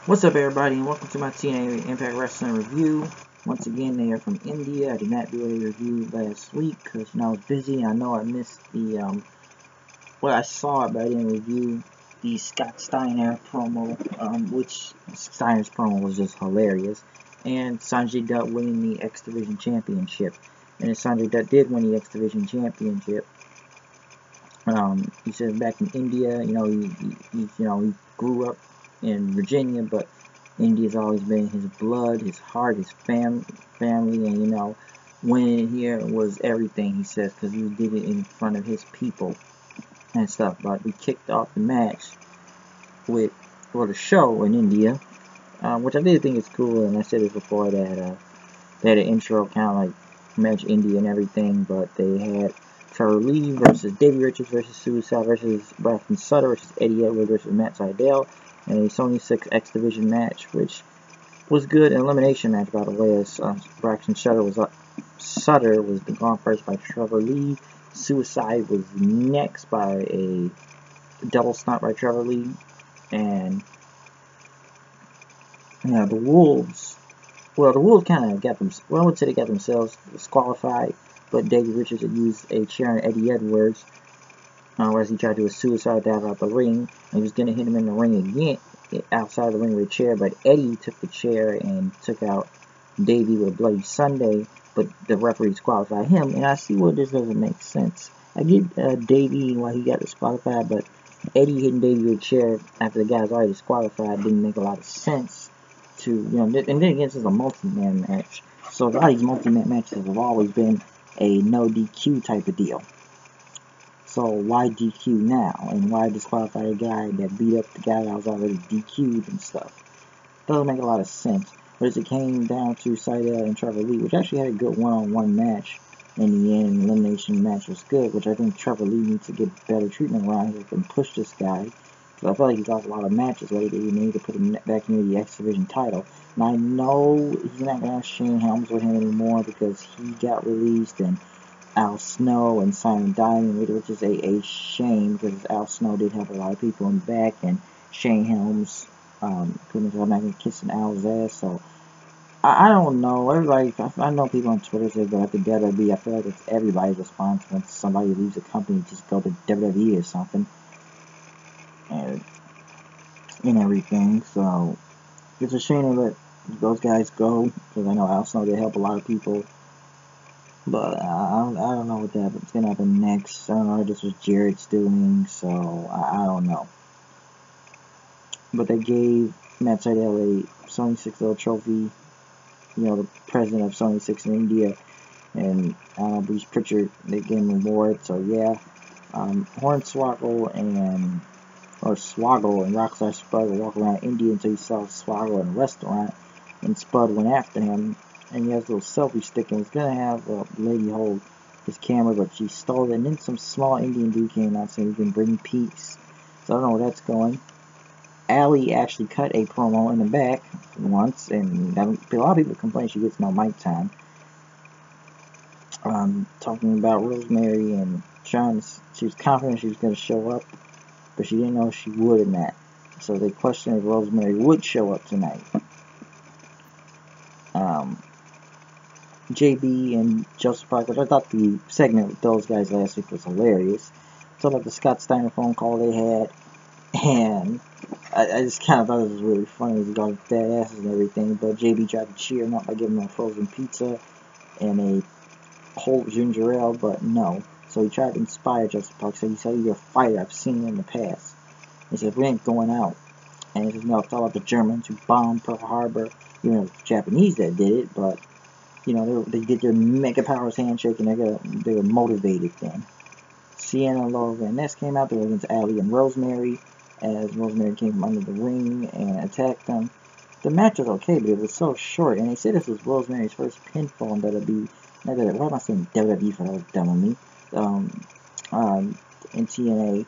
What's up, everybody, and welcome to my TNA IMPACT Wrestling review. Once again, they are from India. I did not do a review last week because I was busy. I know I missed the well, I saw it, but I didn't review the Scott Steiner promo, which Steiner's promo was just hilarious, and Sanjay Dutt winning the X Division Championship. And if Sanjay Dutt did win the X Division Championship, he said back in India, he grew up in Virginia, but India's always been his blood, his heart, his family, and winning here was everything, he says, because he did it in front of his people and stuff. But we kicked off the match for the show in India, which I did think is cool, and I said this before, that they had an intro kind of like match India and everything, but they had Trevor Lee versus Davey Richards versus Suicide versus Braxton Sutter versus Eddie Edwards versus Matt Sydal, and a Sony 6 X Division match, which was good. An elimination match, by the way, as Braxton Sutter was gone first by Trevor Lee. Suicide was next by a double stomp by Trevor Lee, and the Wolves. Well, the Wolves kind of got them. Well, I would say they got themselves disqualified, but Davey Richards had used a chair on Eddie Edwards, whereas he tried to do a suicide dive out the ring, and he was going to hit him in the ring again, outside the ring with a chair, but Eddie took the chair and took out Davey with a Bloody Sunday, but the referee disqualified him, and I see where this doesn't make sense. I get Davey why he got disqualified, but Eddie hitting Davey with a chair after the guy's already disqualified didn't make a lot of sense. And then again, this is a multi-man match, so a lot of these multi-man matches have always been a no DQ type of deal. So why DQ now? And why disqualify a guy that beat up the guy that was already DQ'd and stuff? Doesn't make a lot of sense. But as it came down to Sydal and Trevor Lee, which actually had a good one-on-one match in the end, elimination match was good, which I think Trevor Lee needs to get better treatment around here and push this guy. I feel like he's lost a lot of matches lately. You need to put him back into the X Division title. And I know he's not going to have Shane Helms with him anymore because he got released, and Al Snow and Simon Diamond, which is a shame because Al Snow did have a lot of people in the back, and Shane Helms, pretty much automatically kissing Al's ass. So I don't know. Everybody, I know people on Twitter say go after WWE. I feel like it's everybody's response when somebody leaves a company, just go to WWE or something. And everything, so it's a shame to let those guys go, because I know Al Snow did help a lot of people, but I don't know what's going to happen next. I don't know if this was Jarrett's doing, so I don't know. But they gave Matt Sydal a Sony 6 trophy, the president of Sony 6 in India, and Bruce Pritchard, they gave him an award, so yeah. Hornswoggle and Rockstar Spud would walk around India until he saw Swoggle in a restaurant, and Spud went after him, and he has a little selfie stick, and was going to have a lady hold his camera, but she stole it, and then some small Indian dude came out saying he can bring peace. So I don't know where that's going. Allie actually cut a promo in the back once, and a lot of people complain she gets no mic time. Talking about Rosemary, and she was confident she was going to show up, but she didn't know if she would or not. So they questioned if Rosemary would show up tonight. JB and Joseph Parker, I thought the segment with those guys last week was hilarious. Talking about the Scott Steiner phone call they had, and I just kind of thought it was really funny. He got fat asses and everything, but JB tried to cheer him up by giving him a frozen pizza and a whole ginger ale, but no. So he tried to inspire Joseph Parker. So he said, "You're a fighter. I've seen you in the past." He said, "We ain't going out." And he said, "No, it's all about the Germans who bombed Pearl Harbor. It was the Japanese that did it, but they did their Mega Powers handshake, and they were motivated then." Sienna and Laura Van Ness came out. They were against Allie and Rosemary, as Rosemary came from under the ring and attacked them. The match was okay, but it was so short, and they said this was Rosemary's first pinfall in WWE. Why am I saying WWE for those dumb on me? In TNA.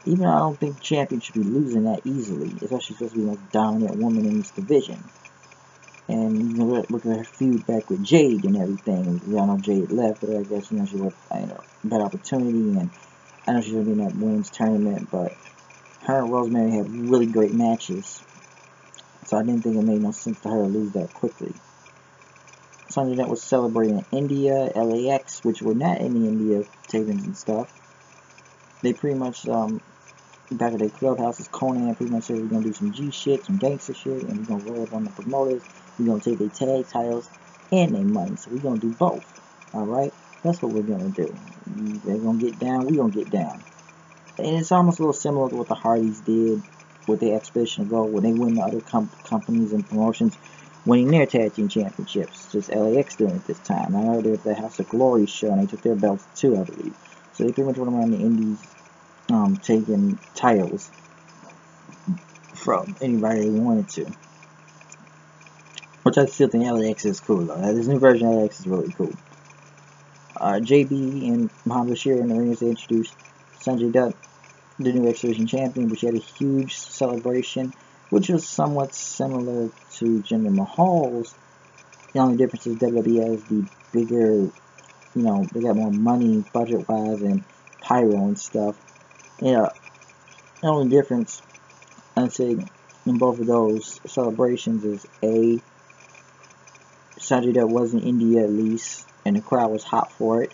Even though I don't think the champion should be losing that easily, especially supposed to be the most dominant woman in this division. And look at her feud back with Jade and everything. We all know Jade left, but I guess she was a better opportunity, and I know she's gonna be in that women's tournament. But her and Rosemary had really great matches. So I didn't think it made no sense for her to lose that quickly. Sunday Night was celebrating in India, LAX, which were not any India tapings and stuff. They pretty much, back at their clubhouses, Conan pretty much said we're going to do some G shit, some gangster shit, and we're going to roll up on the promoters. We're going to take their tag titles and their money. So we're going to do both. Alright? That's what we're going to do. They're going to get down, we're going to get down. And it's almost a little similar to what the Hardys did with the Expedition of Gold when they win the other companies and promotions winning their tag team championships. Just LAX doing it this time. I know they were at the House of Glory show and they took their belts too, I believe. So they pretty much went around the indies taking titles from anybody they wanted to. Which I still think LAX is cool though. This new version of LAX is really cool. JB and Muhammad Bashir in the ring as they introduced Sanjay Dutt, the new X Division champion, which had a huge celebration, which was somewhat similar to Jinder Mahal's. The only difference is WWE has the bigger, they got more money budget-wise and pyro and stuff. Yeah, the only difference, I'd say, in both of those celebrations is A, Sanjay Dutt was in India at least, and the crowd was hot for it.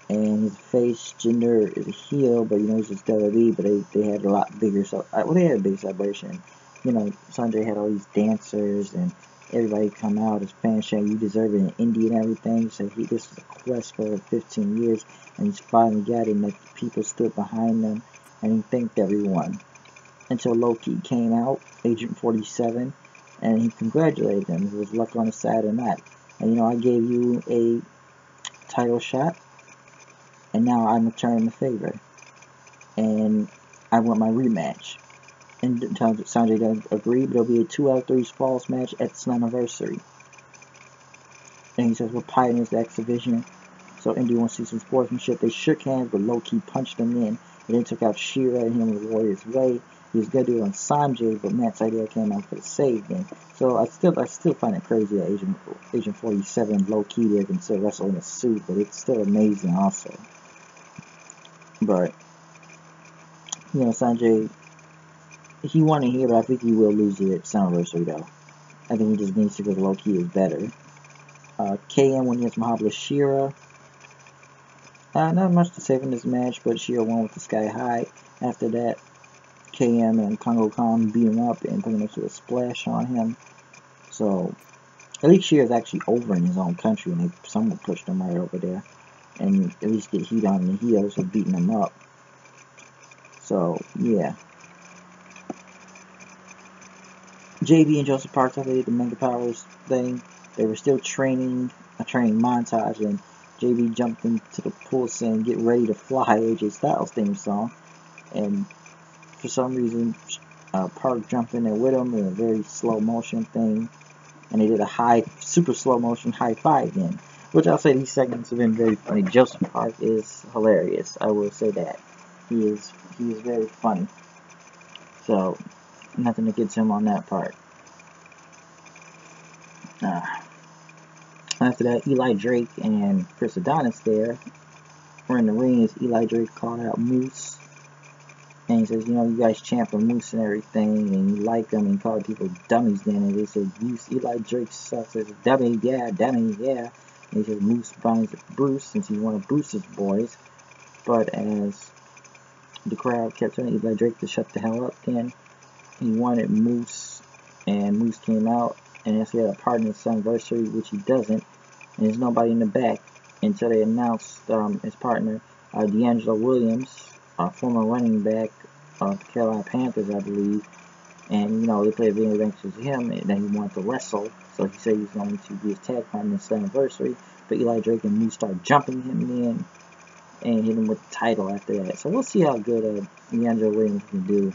And his face, Jinder, is a heel, but he's just WWE, but they had a lot bigger, they had a big celebration. Sanjay had all these dancers, and everybody come out as fans saying, you deserve it in India and everything. So this was a quest for 15 years, and he's finally got it, and the people stood behind him, and he thanked everyone. Until Loki came out, Agent 47, and he congratulated them. It was luck on his side or not. And I gave you a title shot, and now I'm returning the favor. And I want my rematch. And Sanjay Dutt agreed, but it'll be a 2 out of 3 falls match at Slammiversary. And he says, we're pioneers the X Division, so India wants to see some sportsmanship. They shook hands, but low-key punched him in. And then took out Shira and him with Warrior's Way. He was going to do it on Sanjay, but Matt's idea came out for the save then. So I still find it crazy that Agent 47 low-key there can still wrestle in a suit, but it's still amazing also. But, Sanjay, he won it here, but I think he will lose it at Slammiversary though. I think he just needs to because low-key is better. KM won against Mahabali Shira. Not much to say from this match, but Shira won with the Sky High. After that, KM and Kongo Khan beat him up and pretty much did a splash on him. So, at least Shira's actually over in his own country, and someone pushed him right over there. And at least get heat on the heels for beating him up. So, yeah. JB and Joseph Parks, after they did the Mega Powers thing, they were still training, a training montage, and JB jumped into the pool saying, get ready to fly, AJ Styles theme song. And for some reason, Park jumped in there with him in a very slow motion thing. And they did a super slow motion high five then. Which I'll say these segments have been very funny. Joseph Park is hilarious. I will say that. He is very funny. So, nothing against him on that part. After that, Eli Drake and Chris Adonis there were in the ring as Eli Drake called out Moose. And he says, you guys champ for Moose and everything, and you like them, and he called people dummies then, and they said, Eli Drake sucks as a dummy, yeah. And he says Moose binds Bruce since he's one of Bruce's boys. But as the crowd kept telling Eli Drake to shut the hell up then, he wanted Moose, and Moose came out, and as he had a partner at Slammiversary, which he doesn't, and there's nobody in the back until they announced his partner, D'Angelo Williams, a former running back of the Carolina Panthers, I believe. And, they played video games with him, and then he wanted to wrestle. So he said he was going to be his tag partner in Slammiversary. But Eli Drake and Moose start jumping him in and hit him with the title after that. So we'll see how good D'Angelo Williams can do.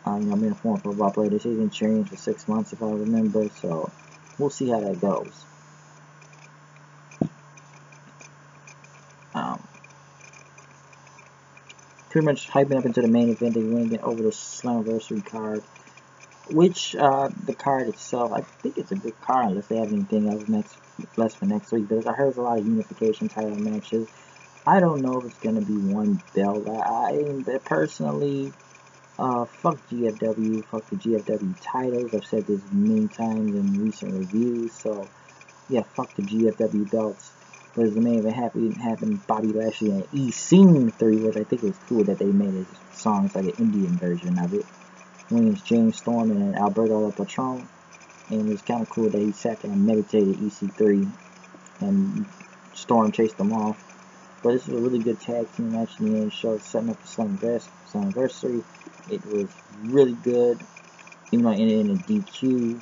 Being a former football player. They say he's been training for 6 months, if I remember. So we'll see how that goes. Pretty much hyping up into the main event. They went over the Slammiversary card, which the card itself, I think it's a good card unless they have anything else less for next week. But I heard there's a lot of unification title matches. I don't know if it's gonna be one belt. I personally, Fuck GFW, fuck the GFW titles. I've said this many times in recent reviews, so yeah, fuck the GFW belts. But as the main event happened Bobby Lashley and EC3, which I think was cool that they made his songs like an Indian version of it. Wins James Storm and Alberto the Patron, and it was kind of cool that he sat there and meditated EC3, and Storm chased them off. But this was a really good tag team match in the end. Show setting up the Slammiversary. It was really good, even though it ended in a DQ,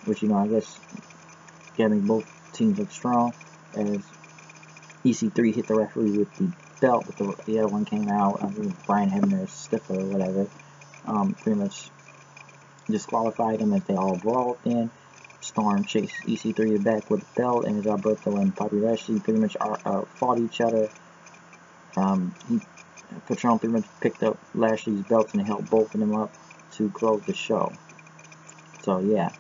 which, you know, I guess getting both teams look strong, as EC3 hit the referee with the belt, but the other one came out. I think Brian Hebner's stiffer or whatever. Pretty much disqualified him as they all brawled in. Storm chased EC3 back with the belt, and as Alberto and Bobby Lashley pretty much fought each other. Patron pretty much picked up Lashley's belts and held both of them up to close the show. So yeah.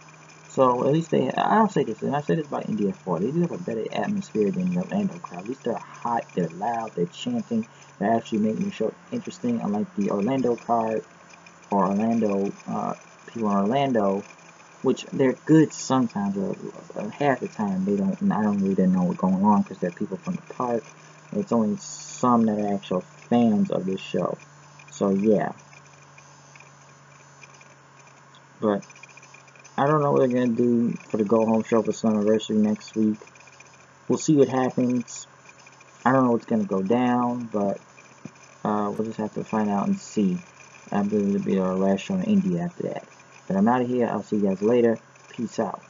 So at least I'll say this, and I said this about India 4, they do have a better atmosphere than the Orlando crowd. At least they're hot, they're loud, they're chanting, they're actually making the show interesting, unlike the Orlando card, or Orlando, people in Orlando, which they're good sometimes, or half the time I don't really know what's going on because they're people from the park. It's only some that are actual fans of this show. So yeah. But I don't know what they're going to do for the go-home show for Slammiversary next week. We'll see what happens. I don't know what's going to go down, but we'll just have to find out and see. I believe it'll be our last show in India after that. But I'm out of here. I'll see you guys later. Peace out.